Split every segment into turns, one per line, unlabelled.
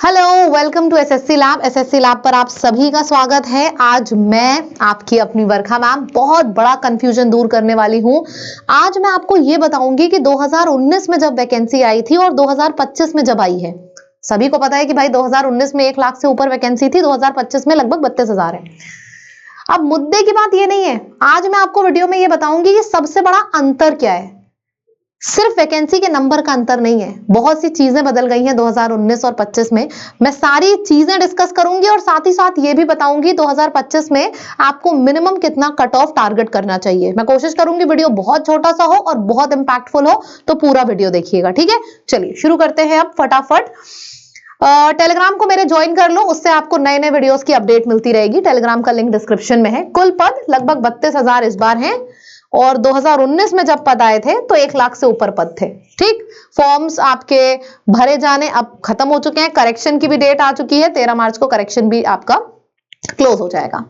Hello, welcome to SSC lab. SSC lab पर आप सभी का स्वागत है। आज मैं आपकी अपनी वर्षा मैम बहुत बड़ा कंफ्यूजन दूर करने वाली हूं। आज मैं आपको ये बताऊंगी कि 2019 में जब वैकेंसी आई थी और 2025 में जब आई है। सभी को पता है कि भाई 2019 में 1 लाख से ऊपर वैकेंसी थी, 2025 में लगभग 32,000 है। अब मुद्दे की बात ये नहीं है, आज मैं आपको वीडियो में ये बताऊंगी कि सबसे बड़ा अंतर क्या है। सिर्फ वैकेंसी के नंबर का अंतर नहीं है, बहुत सी चीजें बदल गई हैं 2019 और 25 में। मैं सारी चीजें डिस्कस करूंगी और साथ ही साथ ये भी बताऊंगी 2025 में आपको मिनिमम कितना कट ऑफ टारगेट करना चाहिए। मैं कोशिश करूंगी वीडियो बहुत छोटा सा हो और बहुत इंपैक्टफुल हो, तो पूरा वीडियो देखिएगा, ठीक है। चलिए शुरू करते हैं अब फटाफट। टेलीग्राम को मेरे ज्वाइन कर लो, उससे आपको नए नए वीडियोस की अपडेट मिलती रहेगी। टेलीग्राम का लिंक डिस्क्रिप्शन में है। कुल पद लगभग 32,000 इस बार हैं और 2019 में जब पद आए थे तो 1 लाख से ऊपर पद थे। ठीक, फॉर्म्स आपके भरे जाने अब खत्म हो चुके हैं। करेक्शन की भी डेट आ चुकी है, 13 मार्च को करेक्शन भी आपका क्लोज हो जाएगा।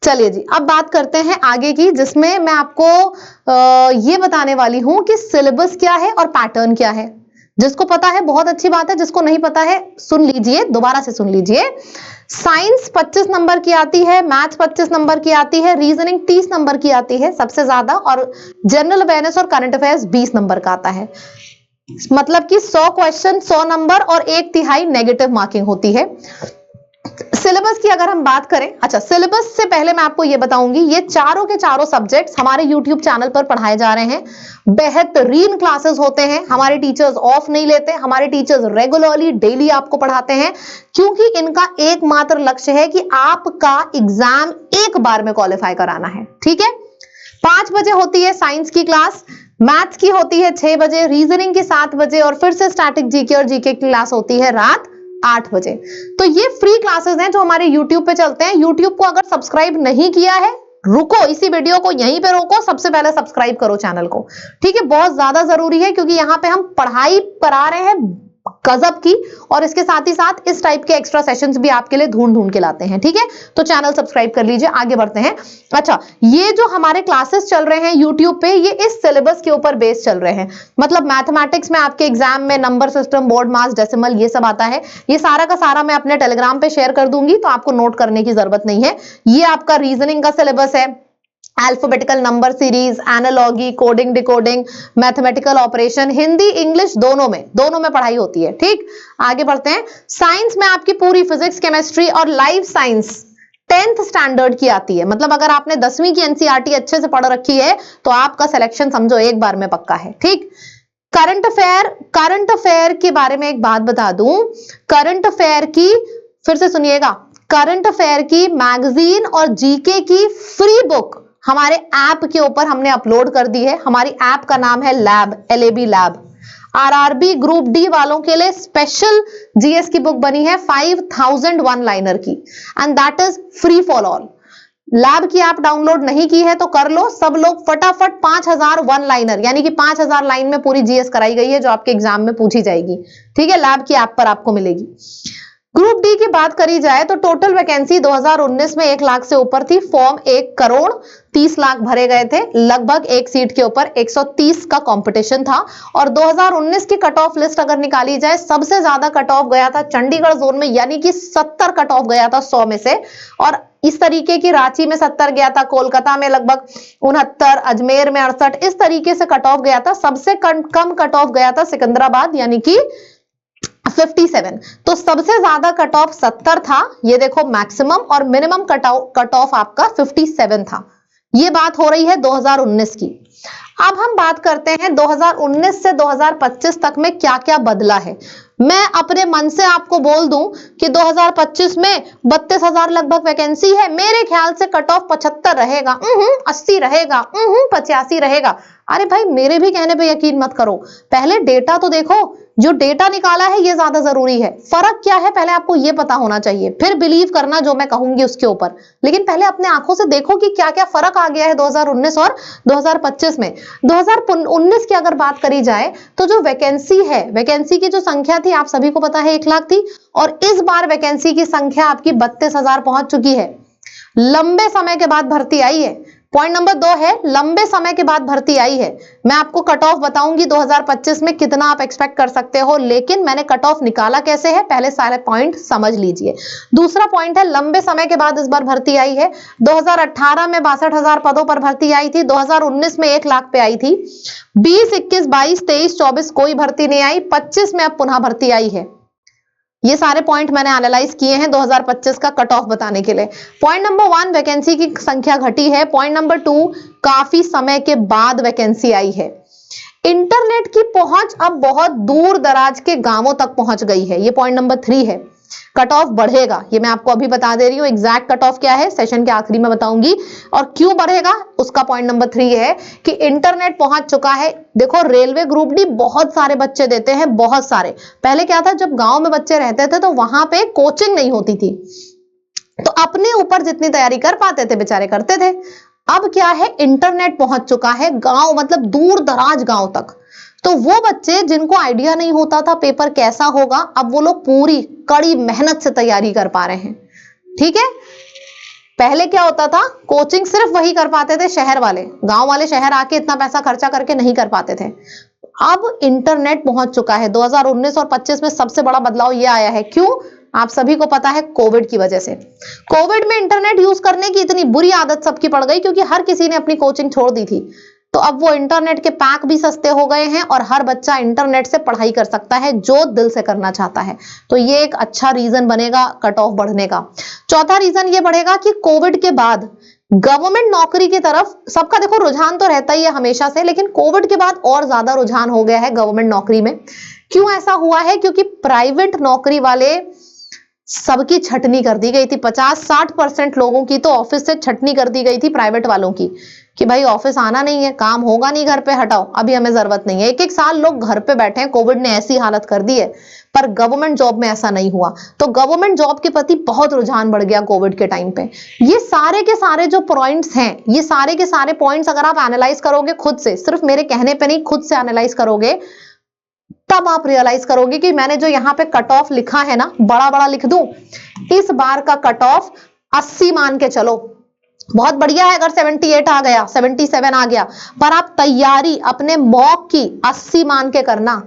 चलिए जी, अब बात करते हैं आगे की, जिसमें मैं आपको ये बताने वाली हूं कि सिलेबस क्या है और पैटर्न क्या है। जिसको पता है बहुत अच्छी बात है, जिसको नहीं पता है सुन लीजिए, दोबारा से सुन लीजिए। साइंस 25 नंबर की आती है, मैथ्स 25 नंबर की आती है, रीजनिंग 30 नंबर की आती है सबसे ज्यादा, और जनरल अवेयरनेस और करंट अफेयर्स 20 नंबर का आता है। मतलब कि 100 क्वेश्चन 100 नंबर और 1/3 नेगेटिव मार्किंग होती है। सिलेबस की अगर हम बात करें, अच्छा सिलेबस से पहले मैं आपको ये बताऊंगी, ये चारों के चारों सब्जेक्ट्स हमारे YouTube चैनल पर पढ़ाए जा रहे हैं। बेहतरीन क्लासेस होते हैं, हमारे टीचर्स ऑफ नहीं लेते, हमारे टीचर्स रेगुलरली डेली आपको पढ़ाते हैं, क्योंकि इनका एकमात्र लक्ष्य है कि आपका एग्जाम एक बार में क्वालिफाई कराना है। ठीक है, 5 बजे होती है साइंस की क्लास, मैथ्स की होती है 6 बजे, रीजनिंग की 7 बजे और फिर से स्टैटिक जीके और जीके की क्लास होती है रात 8 बजे। तो ये फ्री क्लासेस हैं जो हमारे YouTube पे चलते हैं। YouTube को अगर सब्सक्राइब नहीं किया है, रुको, इसी वीडियो को यहीं पे रोको, सबसे पहले सब्सक्राइब करो चैनल को। ठीक है, बहुत ज्यादा जरूरी है, क्योंकि यहाँ पे हम पढ़ाई करा रहे हैं गजब की, और इसके साथ ही साथ इस टाइप के एक्स्ट्रा सेशंस भी आपके लिए ढूंढ ढूंढ के लाते हैं। ठीक है, तो चैनल सब्सक्राइब कर लीजिए। आगे बढ़ते हैं। अच्छा, ये जो हमारे क्लासेस चल रहे हैं YouTube पे, ये इस सिलेबस के ऊपर बेस चल रहे हैं। मतलब मैथमेटिक्स में आपके एग्जाम में नंबर सिस्टम, बोर्ड मास, डेसिमल, ये सब आता है। ये सारा का सारा मैं अपने टेलीग्राम पे शेयर कर दूंगी, तो आपको नोट करने की जरूरत नहीं है। ये आपका रीजनिंग का सिलेबस है, alphabetical number series, analogy, coding, decoding, mathematical operation, Hindi English दोनों में पढ़ाई होती है। ठीक, आगे बढ़ते हैं। साइंस में आपकी पूरी फिजिक्स, केमिस्ट्री और लाइफ साइंस 10th स्टैंडर्ड की आती है। मतलब अगर आपने 10वीं की एनसीईआरटी अच्छे से पढ़ रखी है तो आपका सिलेक्शन समझो एक बार में पक्का है। ठीक, करंट अफेयर के बारे में एक बात बता दूं, करंट अफेयर की, फिर से सुनिएगा, करंट अफेयर की मैगजीन और जीके की फ्री बुक हमारे ऐप के ऊपर हमने अपलोड कर दी है। हमारी ऐप का नाम है lab, LAB lab. RRB group D वालों के लिए स्पेशल जीएस की बुक बनी है 5000 वन लाइनर की, and that is free for all. Lab की ऐप डाउनलोड नहीं की है तो कर लो। सब लोग फटाफट 5000 वन लाइनर, यानी कि 5000 लाइन में पूरी जीएस कराई गई है जो आपके एग्जाम में पूछी जाएगी। ठीक है, लैब की ऐप पर आपको मिलेगी। ग्रुप डी की बात करी जाए तो टोटल वैकेंसी 2019 में 1 लाख से ऊपर थी। फॉर्म 1 करोड़ 30 लाख भरे गए थे। लगभग एक सीट के ऊपर 130 का कंपटीशन था। और 2019 की कट ऑफ लिस्ट अगर निकाली जाए, सबसे ज्यादा कट ऑफ गया था चंडीगढ़ जोन में, यानी कि 70 कट ऑफ गया था 100 में से। और इस तरीके की रांची में 70 गया था, कोलकाता में लगभग 69, अजमेर में 68, इस तरीके से कट ऑफ गया था। सबसे कम कट ऑफ गया था सिकंदराबाद, यानी कि 57। तो सबसे ज्यादा कट ऑफ 70 था, ये देखो मैक्सिमम, और मिनिमम कट ऑफ आपका 57 था। ये बात हो रही है 2019 की। अब हम बात करते हैं 2019 से 2025 तक में क्या क्या बदला है। मैं अपने मन से आपको बोल दूं कि 2025 में 32,000 लगभग वैकेंसी है। मेरे ख्याल से कट ऑफ 75 रहेगा, 80 रहेगा, 85 रहेगा। अरे भाई, मेरे भी कहने पे यकीन मत करो, पहले डेटा तो देखो। जो डेटा निकाला है ये ज्यादा जरूरी है। फर्क क्या है पहले आपको ये पता होना चाहिए, फिर बिलीव करना जो मैं कहूंगी उसके ऊपर। लेकिन पहले अपने आंखों से देखो कि क्या क्या फर्क आ गया है 2019 और 2025 में। 2019 की अगर बात करी जाए तो जो वैकेंसी है, वैकेंसी की जो संख्या थी आप सभी को पता है 1 लाख थी, और इस बार वैकेंसी की संख्या आपकी 32,000 पहुंच चुकी है। लंबे समय के बाद भर्ती आई है। पॉइंट नंबर 2 है लंबे समय के बाद भर्ती आई है। मैं आपको कट ऑफ बताऊंगी 2025 में कितना आप एक्सपेक्ट कर सकते हो, लेकिन मैंने कट ऑफ निकाला कैसे है पहले सारे पॉइंट समझ लीजिए। दूसरा पॉइंट है लंबे समय के बाद इस बार भर्ती आई है। 2018 में 62,000 पदों पर भर्ती आई थी, 2019 में 1 लाख पे आई थी, 20, 21, 22, 23, 24 कोई भर्ती नहीं आई, 25 में अब पुनः भर्ती आई है। ये सारे पॉइंट मैंने एनालाइज किए हैं 2025 का कट ऑफ बताने के लिए। पॉइंट नंबर 1 वैकेंसी की संख्या घटी है। पॉइंट नंबर 2 काफी समय के बाद वैकेंसी आई है। इंटरनेट की पहुंच अब बहुत दूर दराज के गांवों तक पहुंच गई है। ये पॉइंट नंबर 3 है। कट ऑफ बढ़ेगा, ये मैं आपको अभी बता दे रही हूं। एग्जैक्ट कट ऑफ क्या है सेशन के आखिरी में बताऊंगी, और क्यों बढ़ेगा उसका पॉइंट नंबर 3 है कि इंटरनेट पहुंच चुका है। देखो रेलवे ग्रुप डी बहुत सारे बच्चे देते हैं, बहुत सारे। पहले क्या था, जब गांव में बच्चे रहते थे तो वहां पे कोचिंग नहीं होती थी, तो अपने ऊपर जितनी तैयारी कर पाते थे बेचारे करते थे। अब क्या है, इंटरनेट पहुंच चुका है गांव, मतलब दूर दराज गांव तक। तो वो बच्चे जिनको आइडिया नहीं होता था पेपर कैसा होगा, अब वो लोग पूरी कड़ी मेहनत से तैयारी कर पा रहे हैं। ठीक है, पहले क्या होता था, कोचिंग सिर्फ वही कर पाते थे शहर वाले, गांव वाले शहर आके इतना पैसा खर्चा करके नहीं कर पाते थे। अब इंटरनेट पहुंच चुका है। 2019 और 25 में सबसे बड़ा बदलाव ये आया है। क्यों, आप सभी को पता है, कोविड की वजह से। कोविड में इंटरनेट यूज करने की इतनी बुरी आदत सबकी पड़ गई क्योंकि हर किसी ने अपनी कोचिंग छोड़ दी थी। तो अब वो इंटरनेट के पैक भी सस्ते हो गए हैं और हर बच्चा इंटरनेट से पढ़ाई कर सकता है जो दिल से करना चाहता है। तो ये एक अच्छा रीजन बनेगा कट ऑफ बढ़ने का। चौथा रीजन ये बढ़ेगा कि कोविड के बाद गवर्नमेंट नौकरी की तरफ सबका, देखो रुझान तो रहता ही है हमेशा से, लेकिन कोविड के बाद और ज्यादा रुझान हो गया है गवर्नमेंट नौकरी में। क्यों ऐसा हुआ है, क्योंकि प्राइवेट नौकरी वाले सबकी छटनी कर दी गई थी। 50-60% लोगों की तो ऑफिस से छटनी कर दी गई थी प्राइवेट वालों की, कि भाई ऑफिस आना नहीं है, काम होगा नहीं घर पे, हटाओ, अभी हमें जरूरत नहीं है। 1-1 साल लोग घर पे बैठे हैं, कोविड ने ऐसी हालत कर दी है। पर गवर्नमेंट जॉब में ऐसा नहीं हुआ, तो गवर्नमेंट जॉब के प्रति बहुत रुझान बढ़ गया कोविड के टाइम पे। ये सारे के सारे जो पॉइंट्स हैं, ये सारे के सारे पॉइंट्स अगर आप एनालाइज करोगे खुद से, सिर्फ मेरे कहने पे नहीं, खुद से एनालाइज करोगे, तब आप रियलाइज करोगे कि मैंने जो यहाँ पे कट ऑफ लिखा है ना, बड़ा बड़ा लिख दूं, इस बार का कट ऑफ 80 मान के चलो, बहुत बढ़िया है। अगर 78 आ गया, 77 आ गया, पर आप तैयारी अपने मॉक की 80 मान के करना,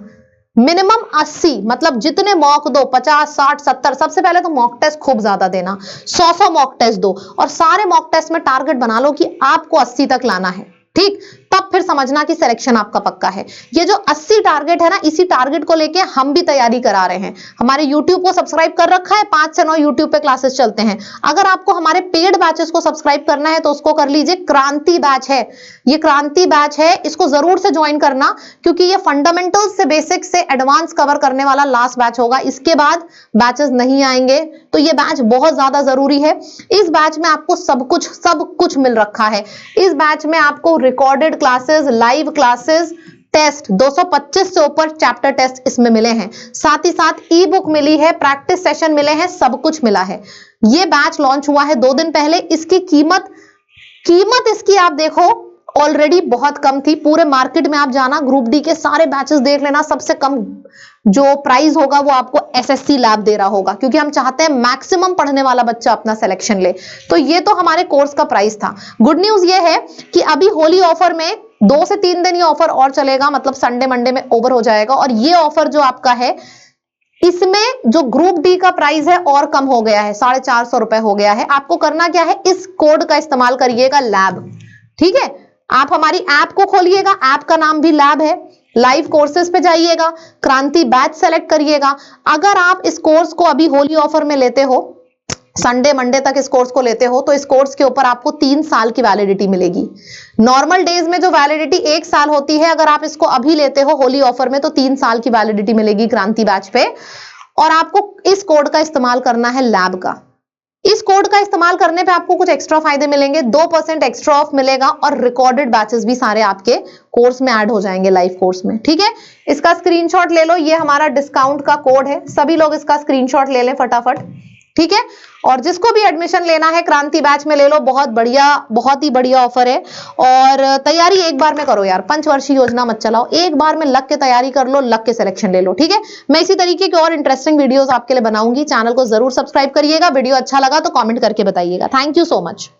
मिनिमम 80, मतलब जितने मॉक दो, 50, 60, 70, सबसे पहले तो मॉक टेस्ट खूब ज्यादा देना, 100 मॉक टेस्ट दो, और सारे मॉक टेस्ट में टारगेट बना लो कि आपको 80 तक लाना है। ठीक, तब फिर समझना कि सिलेक्शन आपका पक्का है। ये जो 80 टारगेट है ना, इसी टारगेट को लेके हम भी तैयारी करा रहे हैं। हमारे YouTube को सब्सक्राइब कर रखा है, 5 से 9 YouTube पे क्लासेस चलते हैं। अगर आपको हमारे पेड बैचेस को सब्सक्राइब करना है तो उसको कर लीजिए। क्रांति बैच है, ये क्रांति बैच है, इसको जरूर से ज्वाइन करना, क्योंकि ये फंडामेंटल्स से बेसिक से एडवांस कवर करने वाला लास्ट बैच होगा। इसके बाद बैचेस नहीं आएंगे, तो ये बैच बहुत ज्यादा जरूरी है। इस बैच में आपको सब कुछ मिल रखा है। इस बैच में आपको recorded classes, live classes, test 225 से ऊपर चैप्टर टेस्ट इसमें मिले हैं, साथ ही साथ ई बुक मिली है, प्रैक्टिस सेशन मिले हैं, सब कुछ मिला है। ये बैच लॉन्च हुआ है 2 दिन पहले। इसकी कीमत इसकी आप देखो ऑलरेडी बहुत कम थी। पूरे मार्केट में आप जाना, ग्रुप डी के सारे बैचेस देख लेना, सबसे कम जो प्राइस होगा वो आपको एसएससी लैब दे रहा होगा, क्योंकि हम चाहते हैं मैक्सिमम पढ़ने वाला बच्चा अपना सिलेक्शन ले। तो ये तो हमारे कोर्स का प्राइस था। गुड न्यूज ये है कि अभी होली ऑफर में 2 से 3 दिन ये ऑफर और चलेगा, मतलब संडे मंडे में ओवर हो जाएगा। और ये ऑफर जो आपका है, इसमें जो ग्रुप डी का प्राइस है और कम हो गया है, 450 रुपए हो गया है। आपको करना क्या है, इस कोड का इस्तेमाल करिएगा, लैब। ठीक है, आप हमारी ऐप को खोलिएगा, ऐप का नाम भी लैब है। लाइव कोर्सेज पे जाइएगा, क्रांति बैच सेलेक्ट करिएगा। अगर आप इस कोर्स को अभी होली ऑफर में लेते हो, संडे मंडे तक इस कोर्स को लेते हो, तो इस कोर्स के ऊपर आपको 3 साल की वैलिडिटी मिलेगी। नॉर्मल डेज में जो वैलिडिटी 1 साल होती है, अगर आप इसको अभी लेते हो होली ऑफर में, तो 3 साल की वैलिडिटी मिलेगी क्रांति बैच पे। और आपको इस कोड का इस्तेमाल करना है, लैब का। इस कोड का इस्तेमाल करने पे आपको कुछ एक्स्ट्रा फायदे मिलेंगे, 2% एक्स्ट्रा ऑफ मिलेगा, और रिकॉर्डेड बैचेस भी सारे आपके कोर्स में ऐड हो जाएंगे, लाइव कोर्स में। ठीक है, इसका स्क्रीनशॉट ले लो, ये हमारा डिस्काउंट का कोड है, सभी लोग इसका स्क्रीनशॉट ले लें फटाफट। ठीक है, और जिसको भी एडमिशन लेना है क्रांति बैच में ले लो, बहुत बढ़िया, बहुत ही बढ़िया ऑफर है। और तैयारी एक बार में करो यार, पंचवर्षीय योजना मत चलाओ, एक बार में लग के तैयारी कर लो, लग के सिलेक्शन ले लो। ठीक है, मैं इसी तरीके के और इंटरेस्टिंग वीडियोस आपके लिए बनाऊंगी। चैनल को जरूर सब्सक्राइब करिएगा। वीडियो अच्छा लगा तो कमेंट करके बताइएगा। Thank you so much.